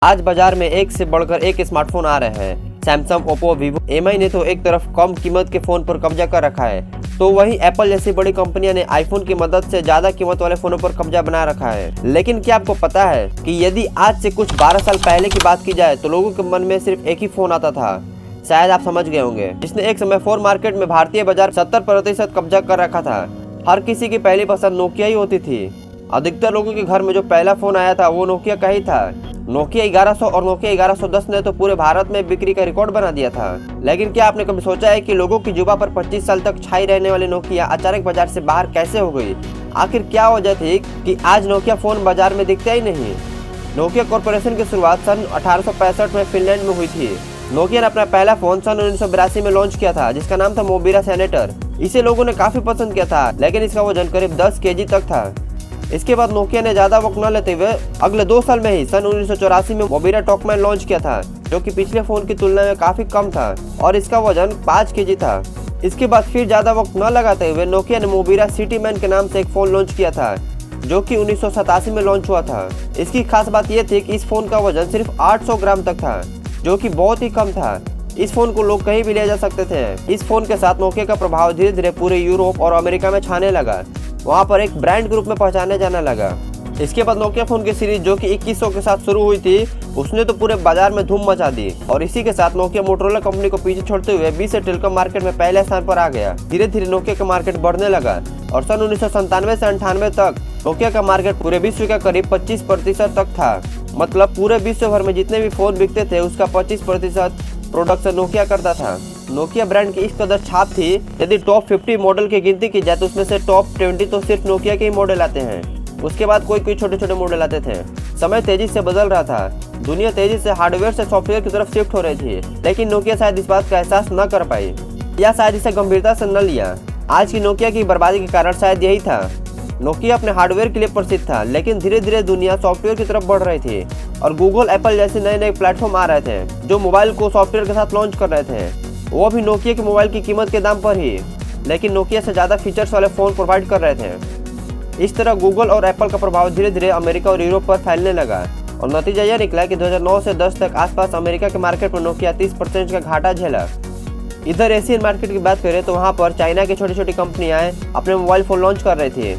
आज बाजार में एक से बढ़कर एक स्मार्टफोन आ रहे हैं। सैमसंग, ओप्पो, वीवो, एमआई ने तो एक तरफ कम कीमत के फोन पर कब्जा कर रखा है, तो वहीं एप्पल जैसी बड़ी कंपनियां ने आईफोन की मदद से ज्यादा कीमत वाले फोनों पर कब्जा बना रखा है। लेकिन क्या आपको पता है कि यदि आज से कुछ 12 साल पहले की बात की जाए तो लोगों के मन में सिर्फ एक ही फोन आता था। शायद आप समझ गए होंगे, जिसने एक समय फोन मार्केट में भारतीय बाजार 70% कब्जा कर रखा था। हर किसी की पहली पसंद नोकिया ही होती थी। अधिकतर लोगों के घर में जो पहला फोन आया था वो नोकिया का ही था। नोकिया 1100 और नोकिया 1110 ने तो पूरे भारत में बिक्री का रिकॉर्ड बना दिया था। लेकिन क्या आपने कभी सोचा है कि लोगों की जुबान पर 25 साल तक छाई रहने वाली नोकिया अचानक बाजार से बाहर कैसे हो गई? आखिर क्या वजह थी कि आज नोकिया फोन बाजार में दिखता ही नहीं? नोकिया कॉर्पोरेशन की शुरुआत सन 1865 में फिनलैंड में हुई थी। नोकिया ने अपना पहला फोन सन 1982 में लॉन्च किया था, जिसका नाम था मोबिरा सेनेटर। इसे लोगों ने काफी पसंद किया था, लेकिन इसका वजन करीब 10 केजी तक था। इसके बाद नोकिया ने ज्यादा वक्त न लेते हुए अगले 2 साल में ही सन 1984 में मोबिरा टॉकमैन लॉन्च किया था, जो कि पिछले फोन की तुलना में काफी कम था और इसका वजन 5 केजी था। इसके बाद फिर ज्यादा वक्त न लगाते हुए नोकिया ने मोबिरा सिटीमैन के नाम से एक फोन लॉन्च किया था, जो कि 1987 में लॉन्च हुआ था। इसकी खास बात यह थी कि इस फोन का वजन सिर्फ 800 ग्राम तक था, जो कि बहुत ही कम था। इस फोन को लोग कहीं भी ले जा सकते थे। इस फोन के साथ नोकिया का प्रभाव धीरे धीरे पूरे यूरोप और अमेरिका में छाने लगा। वहाँ पर एक ब्रांड के रूप में पहचाने जाने लगा। इसके बाद नोकिया फोन की सीरीज, जो कि 2100 के साथ शुरू हुई थी, उसने तो पूरे बाजार में धूम मचा दी और इसी के साथ नोकिया मोटोरोला कंपनी को पीछे छोड़ते हुए विश्व टेलीकॉम मार्केट में पहले स्थान पर आ गया। धीरे धीरे नोकिया का मार्केट बढ़ने लगा और सन 1997 से 98 तक नोकिया का मार्केट पूरे विश्व का करीब 25% तक था। मतलब पूरे विश्व भर में जितने भी फोन बिकते थे उसका 25% प्रोडक्शन नोकिया करता था। नोकिया ब्रांड की इस कदर छाप थी, यदि टॉप 50 मॉडल की गिनती की जाए तो उसमें से टॉप 20 तो सिर्फ नोकिया के ही मॉडल आते हैं। उसके बाद कोई छोटे छोटे मॉडल आते थे। समय तेजी से बदल रहा था, दुनिया तेजी से हार्डवेयर से सॉफ्टवेयर की तरफ शिफ्ट हो रही थी, लेकिन नोकिया शायद इस बात का एहसास न कर पाई या शायद इसे गंभीरता से न लिया। आज की नोकिया की बर्बादी के कारण शायद यही था। नोकिया अपने हार्डवेयर के लिए प्रसिद्ध था, लेकिन धीरे धीरे दुनिया सॉफ्टवेयर की तरफ बढ़ रही थी और गूगल, एप्पल जैसे नए नए प्लेटफॉर्म आ रहे थे जो मोबाइल को सॉफ्टवेयर के साथ लॉन्च कर रहे थे, वो भी नोकिया के मोबाइल की कीमत के दाम पर ही, लेकिन नोकिया से ज़्यादा फीचर्स वाले फ़ोन प्रोवाइड कर रहे थे। इस तरह गूगल और एप्पल का प्रभाव धीरे धीरे अमेरिका और यूरोप पर फैलने लगा और नतीजा यह निकला कि 2009 से 10 तक आसपास अमेरिका के मार्केट में नोकिया 30% का घाटा झेला। इधर एशियन मार्केट की बात करें तो वहाँ पर चाइना की छोटी छोटी कंपनियाँ अपने मोबाइल फ़ोन लॉन्च कर रही थी।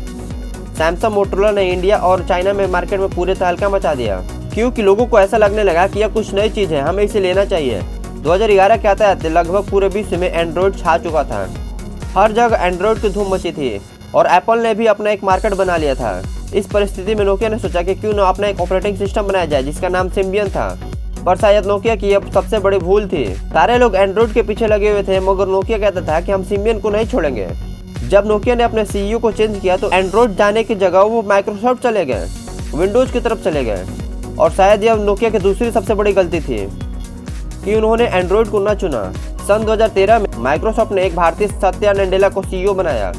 सैमसंग, मोटोरोला ने इंडिया और चाइना में मार्केट में पूरे तहलका मचा दिया, क्योंकि लोगों को ऐसा लगने लगा कि यह कुछ नई चीज़ है, हमें इसे लेना चाहिए। 2011 के आते लगभग पूरे विश्व में एंड्रॉयड छा चुका था। हर जगह एंड्रॉयड की धूम मची थी और एप्पल ने भी अपना एक मार्केट बना लिया था। इस परिस्थिति में नोकिया ने सोचा कि क्यों न अपना एक ऑपरेटिंग सिस्टम बनाया जाए, जिसका नाम सिम्बियन था। पर शायद नोकिया की यह सबसे बड़ी भूल थी। सारे लोग एंड्रॉयड के पीछे लगे हुए थे, मगर नोकिया कहता था कि हम सिम्बियन को नहीं छोड़ेंगे। जब नोकिया ने अपने सीईओ को चेंज किया तो एंड्रॉयड जाने की जगह वो माइक्रोसॉफ्ट चले गए, विंडोज की तरफ चले गए। और शायद यह नोकिया की दूसरी सबसे बड़ी गलती थी कि उन्होंने एंड्रॉयड को न चुना। सन 2013 में माइक्रोसॉफ्ट ने एक भारतीय सत्या नडेला को सीईओ बनाया।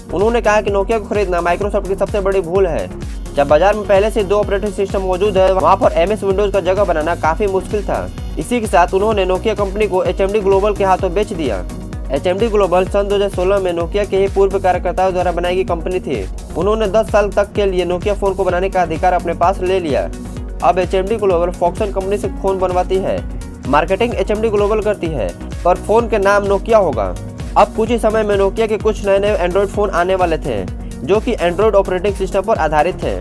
उन्होंने कहा कि नोकिया को खरीदना माइक्रोसॉफ्ट की सबसे बड़ी भूल है। जब बाजार में पहले से 2 ऑपरेटिंग सिस्टम मौजूद है, वहाँ पर एमएस विंडोज का जगह बनाना काफी मुश्किल था। इसी के साथ उन्होंने नोकिया कंपनी को एचएमडी ग्लोबल के हाथों बेच दिया। एचएमडी ग्लोबल सन 2016 में नोकिया के ही पूर्व कार्यकर्ताओं द्वारा बनाई गई कंपनी थी। उन्होंने 10 साल तक के लिए नोकिया फोन को बनाने का अधिकार अपने पास ले लिया। अब एचएमडी ग्लोबल फॉक्सन कंपनी से फोन बनवाती है, मार्केटिंग एचएमडी ग्लोबल करती है, पर फोन के नाम नोकिया होगा। अब कुछ ही समय में नोकिया के कुछ नए नए एंड्रॉयड फोन आने वाले थे, जो कि एंड्रॉयड ऑपरेटिंग सिस्टम पर आधारित थे।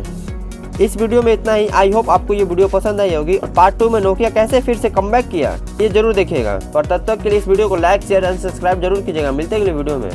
इस वीडियो में इतना ही। आई होप आपको ये वीडियो पसंद आई होगी और पार्ट 2 में नोकिया कैसे फिर से कमबैक किया ये जरूर देखिएगा। पर तब तक के लिए इस वीडियो को लाइक, शेयर एंड सब्सक्राइब जरूर कीजिएगा। मिलते हैं अगले वीडियो में।